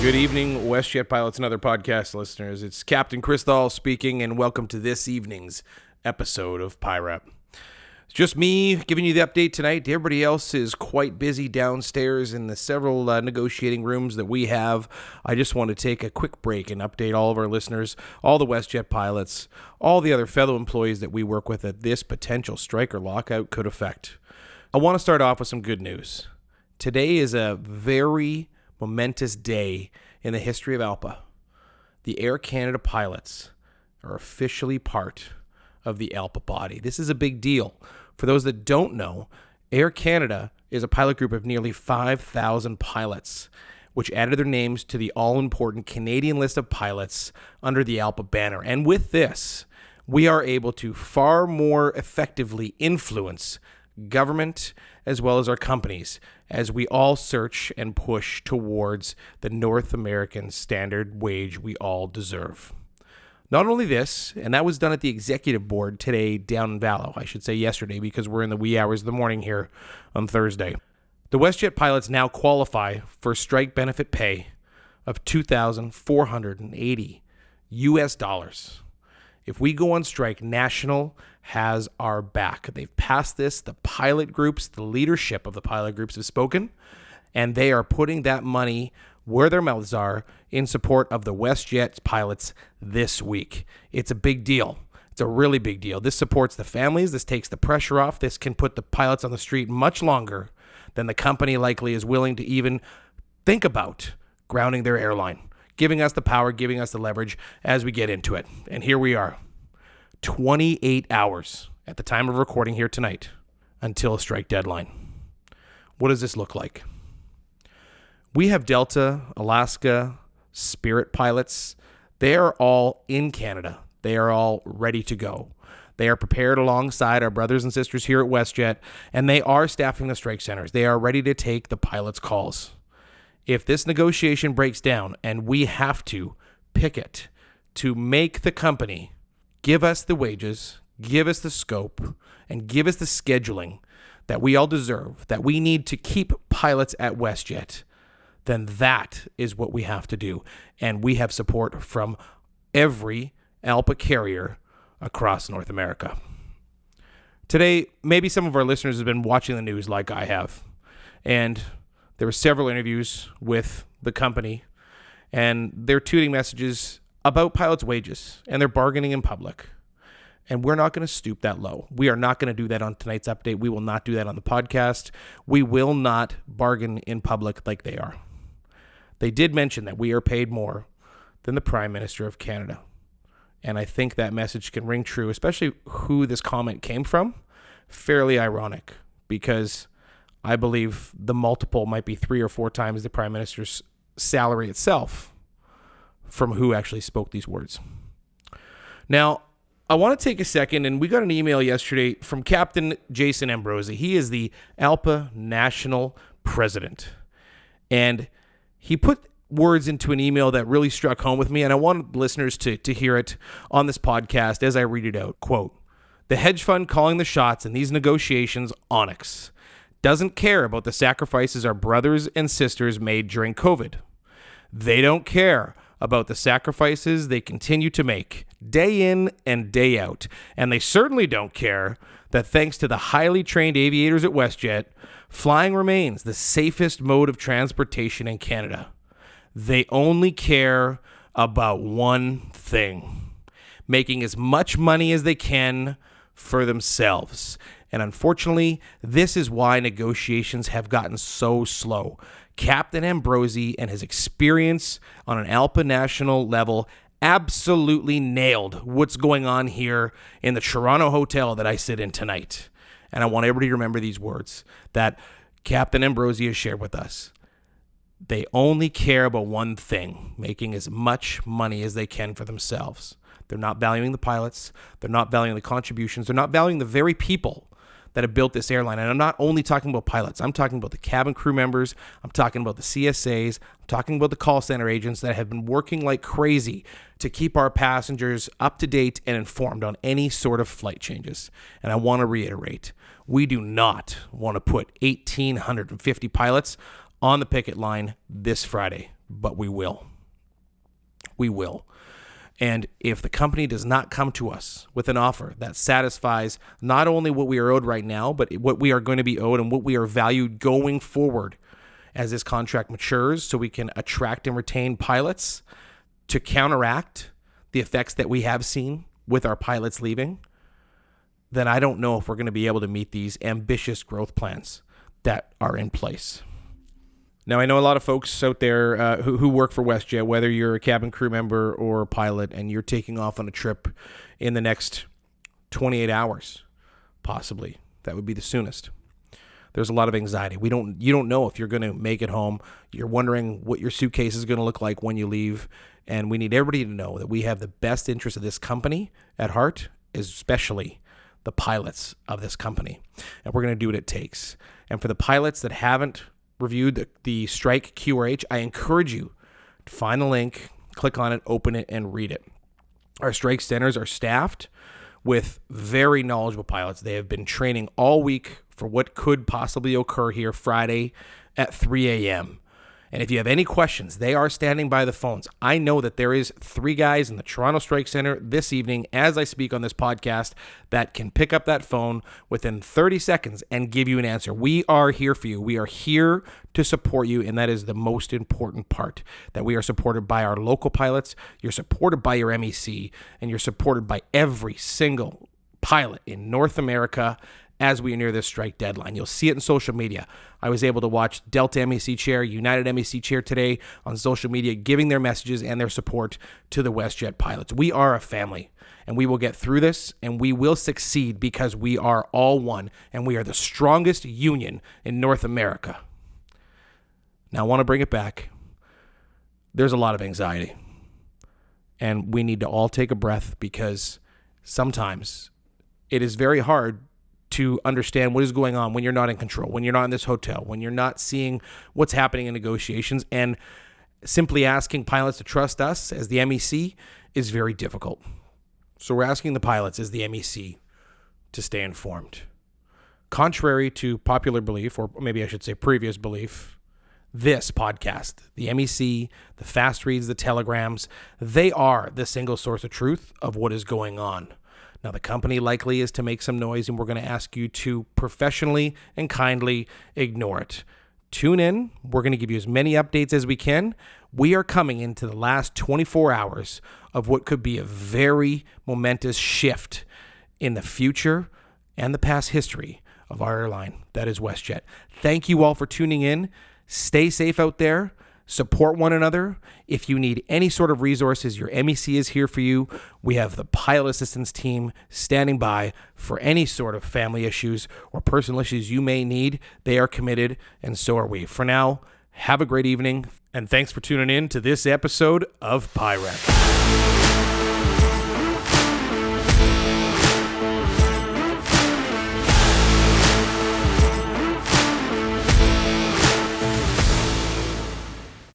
Good evening, WestJet Pilots and other podcast listeners. It's Captain Chris Tholl speaking, and welcome to this evening's episode of PIREP. It's just me giving you the update tonight. Everybody else is quite busy downstairs in the several negotiating rooms that we have. I just want to take a quick break and update all of our listeners, all the WestJet pilots, all the other fellow employees that we work with that this potential strike or lockout could affect. I want to start off with some good news. Today is a very momentous day in the history of ALPA. The Air Canada pilots are officially part of the ALPA body. This is a big deal. For those that don't know, Air Canada is a pilot group of nearly 5,000 pilots, which added their names to the all-important Canadian list of pilots under the ALPA banner. And with this, we are able to far more effectively influence government as well as our companies as we all search and push towards the North American standard wage we all deserve. Not only this, and that was done at the executive board today down in Vallow, I should say yesterday because we're in the wee hours of the morning here on Thursday. The WestJet pilots now qualify for strike benefit pay of $2,480 US. If we go on strike, National has our back. They've passed this. The pilot groups, the leadership of the pilot groups have spoken, and they are putting that money where their mouths are in support of the WestJet pilots this week. It's a big deal. It's a really big deal. This supports the families. This takes the pressure off. This can put the pilots on the street much longer than the company likely is willing to even think about grounding their airline, giving us the power, giving us the leverage as we get into it. And here we are, 28 hours at the time of recording here tonight until a strike deadline. What does this look like? We have Delta, Alaska, Spirit pilots. They are all in Canada. They are all ready to go. They are prepared alongside our brothers and sisters here at WestJet, and they are staffing the strike centers. They are ready to take the pilots' calls. If this negotiation breaks down and we have to picket to make the company give us the wages, give us the scope, and give us the scheduling that we all deserve, that we need to keep pilots at WestJet, then that is what we have to do. And we have support from every ALPA carrier across North America. Today, maybe some of our listeners have been watching the news like I have, and there were several interviews with the company, and they're tooting messages about pilots' wages, and they're bargaining in public. And we're not going to stoop that low. We are not going to do that on tonight's update. We will not do that on the podcast. We will not bargain in public like they are. They did mention that we are paid more than the Prime Minister of Canada. And I think that message can ring true, especially who this comment came from. Fairly ironic, because I believe the multiple might be 3 or 4 times the Prime Minister's salary itself from who actually spoke these words. Now, I want to take a second, and we got an email yesterday from Captain Jason Ambrosia. He is the ALPA National President. And he put words into an email that really struck home with me, and I want listeners to hear it on this podcast as I read it out. Quote, "The hedge fund calling the shots in these negotiations, Onyx, doesn't care about the sacrifices our brothers and sisters made during COVID. They don't care about the sacrifices they continue to make day in and day out. And they certainly don't care that thanks to the highly trained aviators at WestJet, flying remains the safest mode of transportation in Canada. They only care about one thing, making as much money as they can for themselves. And unfortunately, this is why negotiations have gotten so slow. Captain Ambrosia and his experience on an ALPA national level absolutely nailed what's going on here in the Toronto hotel that I sit in tonight. And I want everybody to remember these words that Captain Ambrosia shared with us. They only care about one thing, making as much money as they can for themselves. They're not valuing the pilots. They're not valuing the contributions. They're not valuing the very people that have built this airline. And I'm not only talking about pilots. I'm talking about the cabin crew members. I'm talking about the CSAs. I'm talking about the call center agents that have been working like crazy to keep our passengers up to date and informed on any sort of flight changes. And I want to reiterate, we do not want to put 1,850 pilots on the picket line this Friday. but we will. We will. And if the company does not come to us with an offer that satisfies not only what we are owed right now, but what we are going to be owed and what we are valued going forward as this contract matures, so we can attract and retain pilots to counteract the effects that we have seen with our pilots leaving, then I don't know if we're going to be able to meet these ambitious growth plans that are in place. Now, I know a lot of folks out there who work for WestJet, whether you're a cabin crew member or a pilot, and you're taking off on a trip in the next 28 hours, possibly. That would be the soonest. There's a lot of anxiety. You don't know if you're going to make it home. You're wondering what your suitcase is going to look like when you leave. And we need everybody to know that we have the best interest of this company at heart, especially the pilots of this company. And we're going to do what it takes. And for the pilots that haven't reviewed the strike QRH, I encourage you to find the link, click on it, open it, and read it. Our strike centers are staffed with very knowledgeable pilots. They have been training all week for what could possibly occur here Friday at 3 a.m. And if you have any questions, they are standing by the phones. I know that there is 3 guys in the Toronto Strike Center this evening as I speak on this podcast that can pick up that phone within 30 seconds and give you an answer. We are here for you. We are here to support you, and that is the most important part, that we are supported by our local pilots, you're supported by your MEC, and you're supported by every single pilot in North America as we near this strike deadline. You'll see it in social media. I was able to watch Delta MEC Chair, United MEC Chair today on social media giving their messages and their support to the WestJet pilots. We are a family, and we will get through this, and we will succeed because we are all one, and we are the strongest union in North America. Now, I want to bring it back. There's a lot of anxiety, and we need to all take a breath, because sometimes it is very hard to understand what is going on when you're not in control, when you're not in this hotel, when you're not seeing what's happening in negotiations. And simply asking pilots to trust us as the MEC is very difficult. So we're asking the pilots as the MEC to stay informed. Contrary to popular belief, or maybe I should say previous belief, this podcast, the MEC, the fast reads, the telegrams, they are the single source of truth of what is going on. Now, the company likely is to make some noise, and we're going to ask you to professionally and kindly ignore it. Tune in. We're going to give you as many updates as we can. We are coming into the last 24 hours of what could be a very momentous shift in the future and the past history of our airline, that is WestJet. Thank you all for tuning in. Stay safe out there. Support one another. If you need any sort of resources, your MEC is here for you. We have the pilot assistance team standing by for any sort of family issues or personal issues you may need. They are committed, and so are we. For now, have a great evening, and thanks for tuning in to this episode of PIREP.